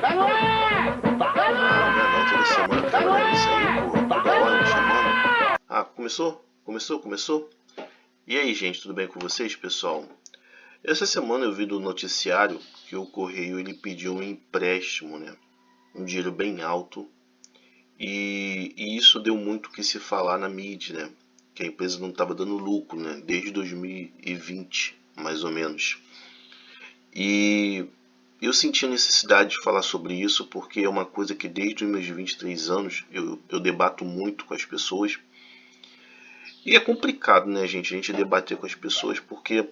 Não, toda semana trabalhando isso aí, pô. Toda hora me chamando. Ah, começou? Começou? E aí, gente, tudo bem com vocês, pessoal? Essa semana eu vi do noticiário que o Correio ele pediu um empréstimo, né? Um dinheiro bem alto. E isso deu muito o que se falar na mídia, né? Que a empresa não estava dando lucro, né? Desde 2020, mais ou menos. E eu senti a necessidade de falar sobre isso porque é uma coisa que desde os meus 23 anos eu debato muito com as pessoas. E é complicado, né, gente? A gente debater com as pessoas porque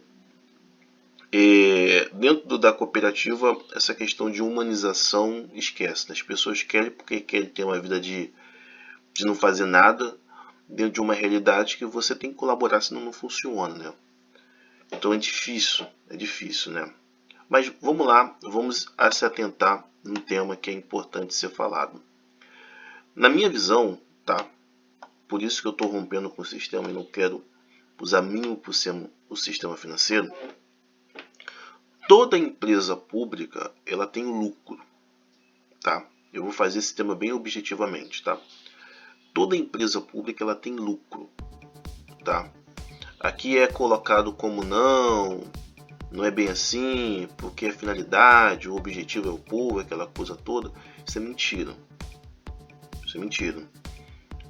dentro da cooperativa essa questão de humanização esquece. Né? As pessoas querem porque querem ter uma vida de não fazer nada dentro de uma realidade que você tem que colaborar, senão não funciona, né? Então é difícil, né? Mas vamos lá, vamos se atentar num tema que é importante ser falado. Na minha visão, tá? Por isso que eu estou rompendo com o sistema e não quero usar mínimo por cento o sistema financeiro. Toda empresa pública ela tem lucro, tá? Eu vou fazer esse tema bem objetivamente, tá? Toda empresa pública ela tem lucro, tá? Aqui é colocado como não é bem assim, porque a finalidade, o objetivo é o povo, aquela coisa toda. Isso é mentira.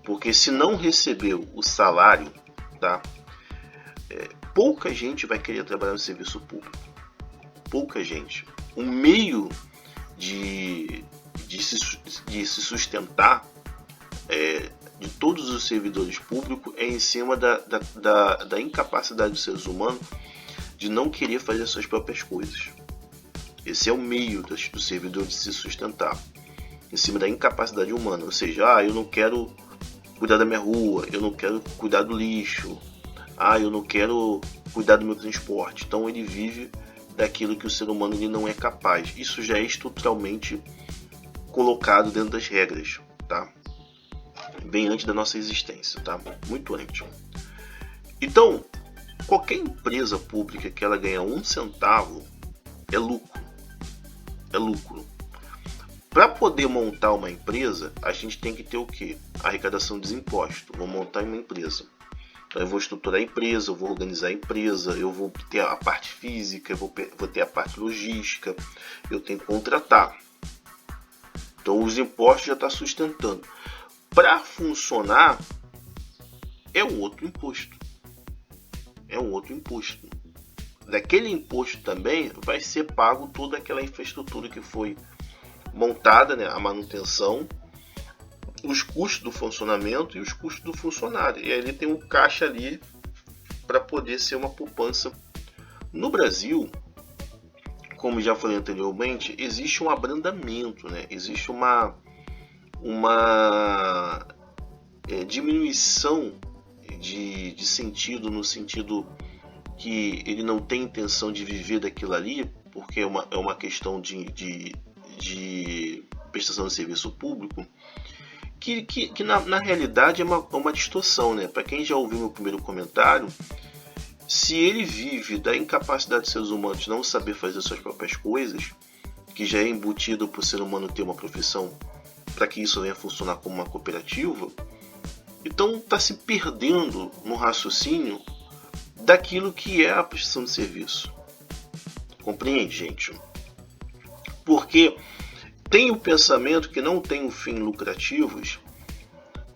Porque se não recebeu o salário, tá? Pouca gente vai querer trabalhar no serviço público. Pouca gente. O meio de se sustentar de todos os servidores públicos é em cima da incapacidade dos seres humanos de não querer fazer suas próprias coisas. Esse é o meio do servidor de se sustentar, em cima da incapacidade humana. Ou seja, eu não quero cuidar da minha rua, eu não quero cuidar do lixo, eu não quero cuidar do meu transporte. Então ele vive daquilo que o ser humano ele não é capaz. Isso já é estruturalmente colocado dentro das regras, tá? Bem antes da nossa existência, tá? Muito antes. Então, qualquer empresa pública que ela ganha 1 centavo é lucro. É lucro. Para poder montar uma empresa, a gente tem que ter o quê? Arrecadação de impostos. Vou montar uma empresa. Então eu vou estruturar a empresa, eu vou organizar a empresa, eu vou ter a parte física, eu vou ter a parte logística, eu tenho que contratar. Então os impostos já estão sustentando. Para funcionar, é um outro imposto. Daquele imposto também vai ser pago toda aquela infraestrutura que foi montada, né, a manutenção, os custos do funcionamento e os custos do funcionário. E aí ele tem um caixa ali para poder ser uma poupança. No Brasil, como já falei anteriormente, existe um abrandamento, né? Existe uma diminuição de sentido, no sentido que ele não tem intenção de viver daquilo ali, porque é uma questão de prestação de serviço público, que na realidade é uma distorção, né? Para quem já ouviu meu primeiro comentário, se ele vive da incapacidade dos seres humanos de não saber fazer suas próprias coisas, que já é embutido para o ser humano ter uma profissão para que isso venha funcionar como uma cooperativa, então está se perdendo no raciocínio daquilo que é a prestação de serviço. Compreende, gente? Porque tem o pensamento que não tem um fim lucrativos,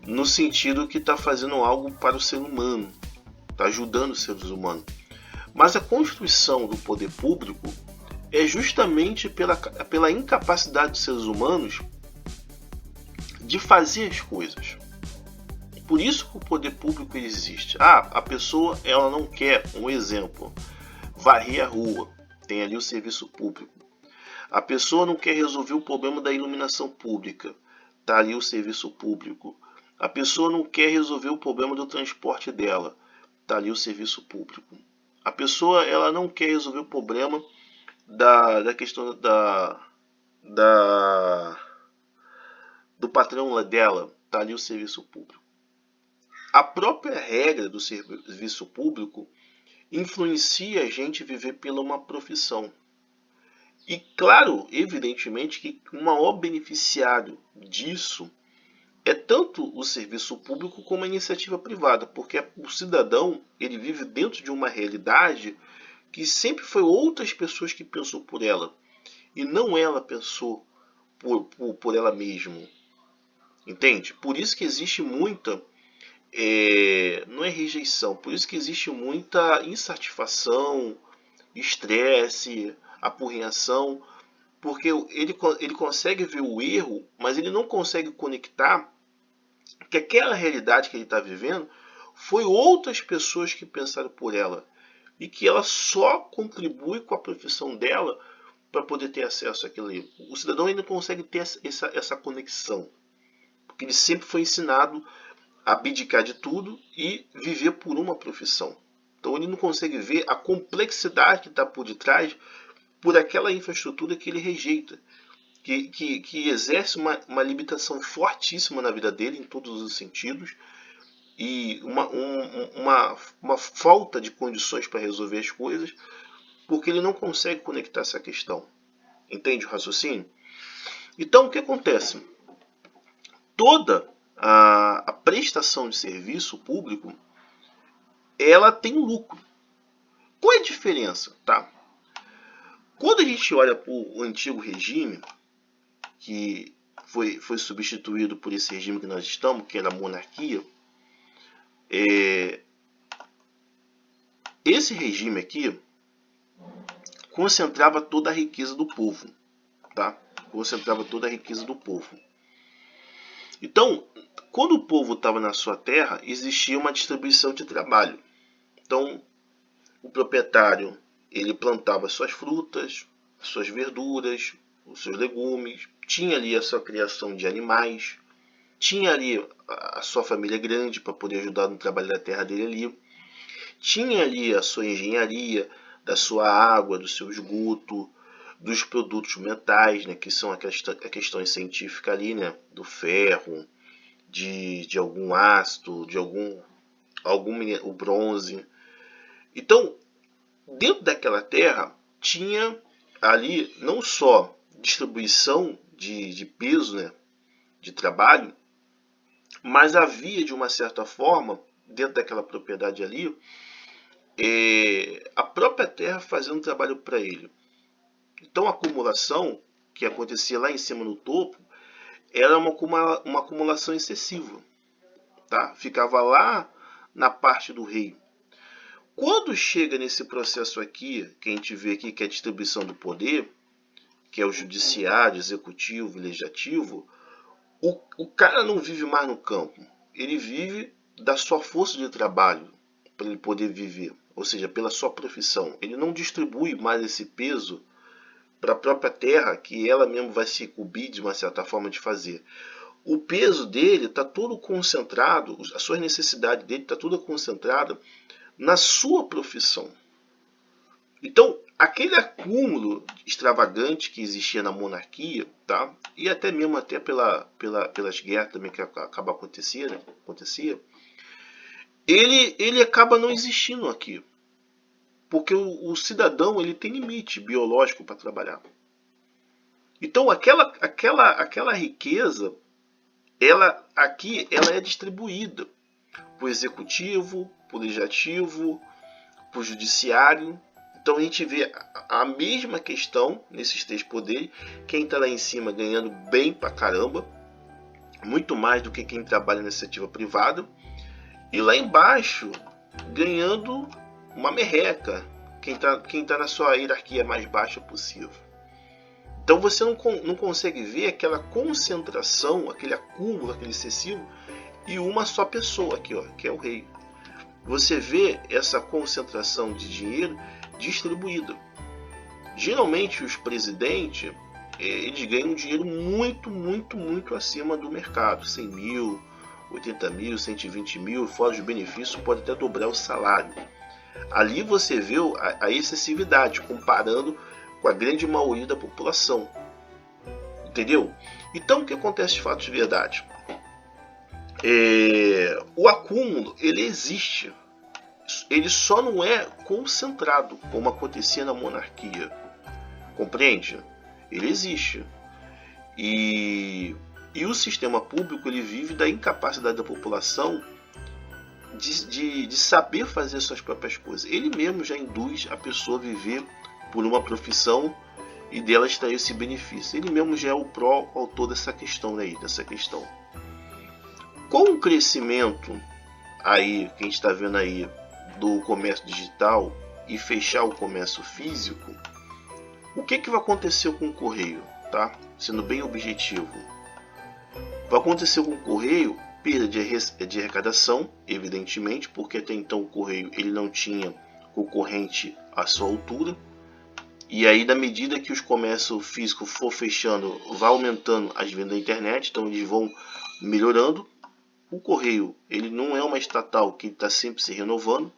no sentido que está fazendo algo para o ser humano, está ajudando os seres humanos. Mas a constituição do poder público é justamente pela incapacidade dos seres humanos de fazer as coisas. Por isso que o poder público existe. A pessoa ela não quer, um exemplo, varrer a rua, tem ali o serviço público. A pessoa não quer resolver o problema da iluminação pública, está ali o serviço público. A pessoa não quer resolver o problema do transporte dela, está ali o serviço público. A pessoa ela não quer resolver o problema da questão do patrão dela, está ali o serviço público. A própria regra do serviço público influencia a gente viver pela uma profissão. E claro, evidentemente que o maior beneficiário disso é tanto o serviço público como a iniciativa privada, porque o cidadão ele vive dentro de uma realidade que sempre foi outras pessoas que pensou por ela, e não ela pensou por ela mesma. Entende? Por isso que existe muita, não é rejeição, por isso que existe muita insatisfação, estresse, apurrinhação, porque ele consegue ver o erro, mas ele não consegue conectar que aquela realidade que ele está vivendo foi outras pessoas que pensaram por ela e que ela só contribui com a profissão dela para poder ter acesso àquilo ali. O cidadão ainda consegue ter essa conexão, porque ele sempre foi ensinado a abdicar de tudo e viver por uma profissão. Então ele não consegue ver a complexidade que está por detrás por aquela infraestrutura que ele rejeita, que exerce uma limitação fortíssima na vida dele em todos os sentidos e uma falta de condições para resolver as coisas, porque ele não consegue conectar essa questão. Entende o raciocínio? Então o que acontece? Toda a prestação de serviço público ela tem lucro. Qual é a diferença? Tá? Quando a gente olha para o antigo regime, que foi substituído por esse regime que nós estamos, que era a monarquia, esse regime aqui concentrava toda a riqueza do povo, tá? Concentrava toda a riqueza do povo. Então, quando o povo estava na sua terra, existia uma distribuição de trabalho. Então, o proprietário ele plantava suas frutas, suas verduras, os seus legumes, tinha ali a sua criação de animais, tinha ali a sua família grande para poder ajudar no trabalho da terra dele ali, tinha ali a sua engenharia, da sua água, do seu esgoto, dos produtos metais, né, que são a questões científicas ali, né, do ferro, de algum ácido, de algum o bronze. Então, dentro daquela terra tinha ali não só distribuição de peso, né, de trabalho, mas havia de uma certa forma, dentro daquela propriedade ali, a própria terra fazendo trabalho para ele. Então a acumulação que acontecia lá em cima no topo era uma acumulação excessiva, tá? Ficava lá na parte do rei. Quando chega nesse processo aqui, que a gente vê aqui que é a distribuição do poder, que é o judiciário, executivo e legislativo, o cara não vive mais no campo, ele vive da sua força de trabalho para ele poder viver, ou seja, pela sua profissão. Ele não distribui mais esse peso para a própria terra, que ela mesmo vai se incumbir de uma certa forma de fazer. O peso dele está todo concentrado, a sua necessidade dele está toda concentrada na sua profissão. Então, aquele acúmulo extravagante que existia na monarquia, tá? E até mesmo pelas guerras também que acaba acontecia, ele acaba não existindo aqui. Porque o cidadão ele tem limite biológico para trabalhar. Então aquela riqueza, ela é distribuída para o executivo, para o legislativo, para o judiciário. Então a gente vê a mesma questão nesses três poderes. Quem está lá em cima ganhando bem pra caramba, muito mais do que quem trabalha na iniciativa privada, e lá embaixo ganhando uma merreca, quem tá na sua hierarquia mais baixa possível. Então você não consegue ver aquela concentração, aquele acúmulo, aquele excessivo, e uma só pessoa aqui, ó, que é o rei. Você vê essa concentração de dinheiro distribuída. Geralmente os presidentes eles ganham dinheiro muito, muito, muito acima do mercado. 100 mil, 80 mil, 120 mil, fora os benefícios, pode até dobrar o salário. Ali você vê a excessividade, comparando com a grande maioria da população. Entendeu? Então o que acontece de fato de verdade? O acúmulo, ele existe. Ele só não é concentrado, como acontecia na monarquia. Compreende? Ele existe. E o sistema público ele vive da incapacidade da população de saber fazer suas próprias coisas. Ele mesmo já induz a pessoa a viver por uma profissão e dela extrair esse benefício. Ele mesmo já é o pró-autor dessa questão aí, Com o crescimento aí, que a gente está vendo aí, do comércio digital e fechar o comércio físico, o que vai acontecer com o correio? Tá? Sendo bem objetivo. Vai acontecer com o correio perda de arrecadação, evidentemente, porque até então o correio ele não tinha concorrente à sua altura. E aí, na medida que os comércios físicos for fechando, vai aumentando as vendas da internet, então eles vão melhorando. O correio ele não é uma estatal que está sempre se renovando,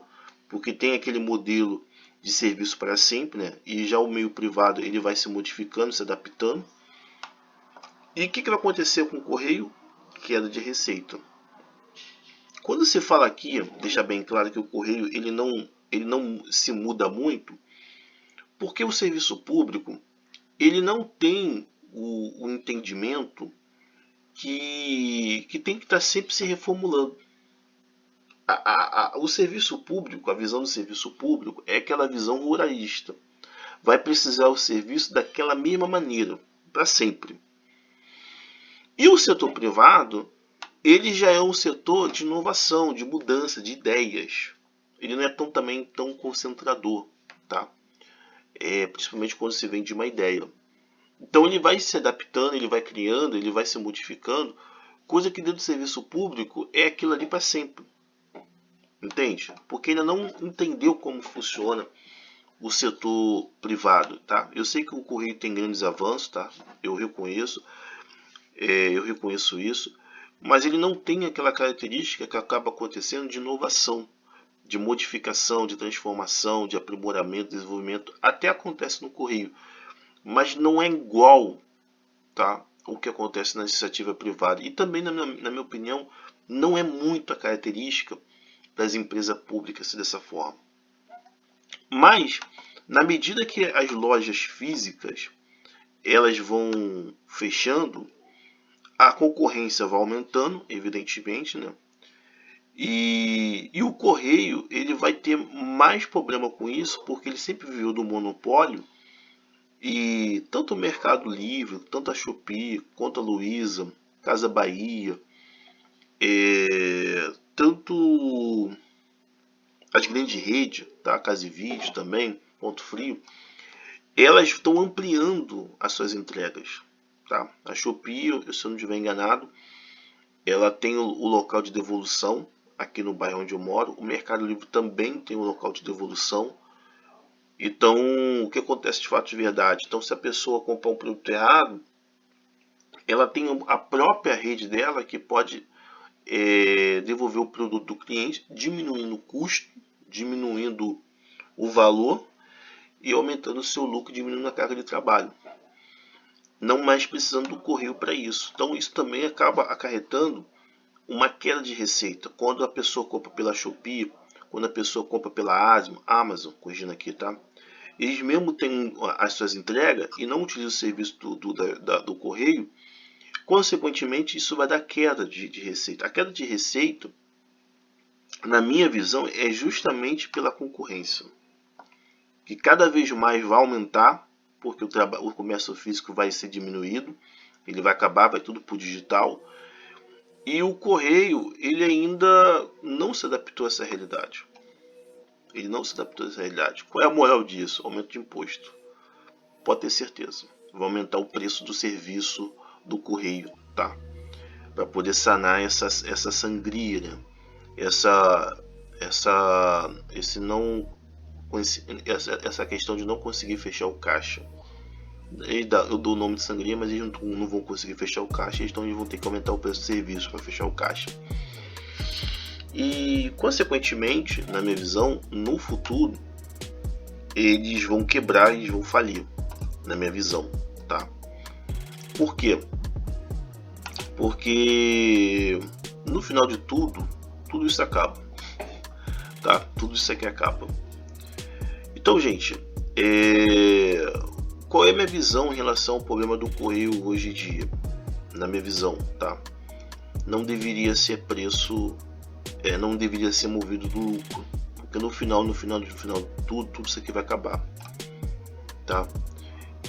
porque tem aquele modelo de serviço para sempre, né? E já o meio privado ele vai se modificando, se adaptando. E o que vai acontecer com o correio? Queda de receita. Quando se fala aqui, deixa bem claro que o correio ele não se muda muito, porque o serviço público ele não tem o entendimento que tem que estar sempre se reformulando. O serviço público, a visão do serviço público é aquela visão ruralista. Vai precisar o serviço daquela mesma maneira, para sempre. E o setor privado, ele já é um setor de inovação, de mudança, de ideias. Ele não é também tão concentrador, tá? Principalmente quando se vende uma ideia. Então ele vai se adaptando, ele vai criando, ele vai se modificando, coisa que dentro do serviço público é aquilo ali para sempre. Entende? Porque ainda não entendeu como funciona o setor privado, tá? Eu sei que o correio tem grandes avanços, tá? Eu reconheço isso, mas ele não tem aquela característica que acaba acontecendo de inovação, de modificação, de transformação, de aprimoramento, desenvolvimento, até acontece no correio, mas não é igual, tá, o que acontece na iniciativa privada. E também, na minha opinião, não é muito a característica das empresas públicas dessa forma. Mas, na medida que as lojas físicas elas vão fechando, a concorrência vai aumentando, evidentemente, né? E o correio ele vai ter mais problema com isso, porque ele sempre viveu do monopólio. E tanto o Mercado Livre, tanto a Shopee, quanto a Luiza, Casa Bahia, tanto as grandes redes, tá? Casa e Vídeo também, Ponto Frio, elas estão ampliando as suas entregas. Tá? A Shopee, se eu não estiver enganado, ela tem o local de devolução aqui no bairro onde eu moro. O Mercado Livre também tem um local de devolução. Então, o que acontece de fato de verdade? Então, se a pessoa comprar um produto errado, ela tem a própria rede dela que pode devolver o produto do cliente, diminuindo o custo, diminuindo o valor e aumentando o seu lucro, diminuindo a carga de trabalho. Não mais precisando do correio para isso. Então isso também acaba acarretando uma queda de receita. Quando a pessoa compra pela Shopee, quando a pessoa compra pela Amazon, corrigindo aqui, tá? Eles mesmo têm as suas entregas e não utilizam o serviço do correio. Consequentemente, isso vai dar queda de receita. A queda de receita, na minha visão, é justamente pela concorrência, que cada vez mais vai aumentar, porque o comércio físico vai ser diminuído, ele vai acabar, vai tudo para o digital. E o correio, ele ainda não se adaptou a essa realidade. Qual é a moral disso? Aumento de imposto. Pode ter certeza. Vai aumentar o preço do serviço do correio, tá? Para poder sanar essa sangria, né? Essa questão de não conseguir fechar o caixa. Eu dou o nome de sangria, mas eles não vão conseguir fechar o caixa, então eles vão ter que aumentar o preço do serviço para fechar o caixa. E consequentemente, na minha visão, no futuro eles vão quebrar, eles vão falir, na minha visão, tá? Por quê? Porque no final de tudo isso acaba, tá? Tudo isso aqui acaba. Então, gente, Qual é a minha visão em relação ao problema do Correio hoje em dia? Na minha visão, tá? Não deveria ser preço, não deveria ser movido do lucro, porque no final, tudo isso aqui vai acabar, tá?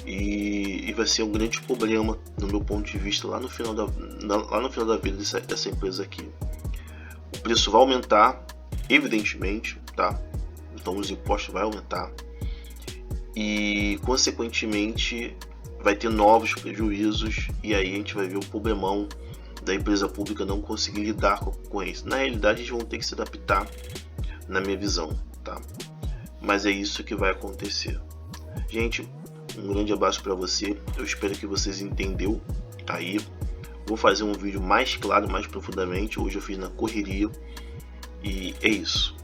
E vai ser um grande problema, no meu ponto de vista, lá no final da vida dessa empresa aqui. O preço vai aumentar, evidentemente, tá? Então os impostos vão aumentar e, consequentemente, vai ter novos prejuízos, e aí a gente vai ver o problemão da empresa pública não conseguir lidar com a concorrência. Na realidade, eles vão ter que se adaptar, na minha visão, tá? Mas é isso que vai acontecer. Gente, um grande abraço para você. Eu espero que vocês entenderam aí. Vou fazer um vídeo mais claro, mais profundamente. Hoje eu fiz na correria. E é isso.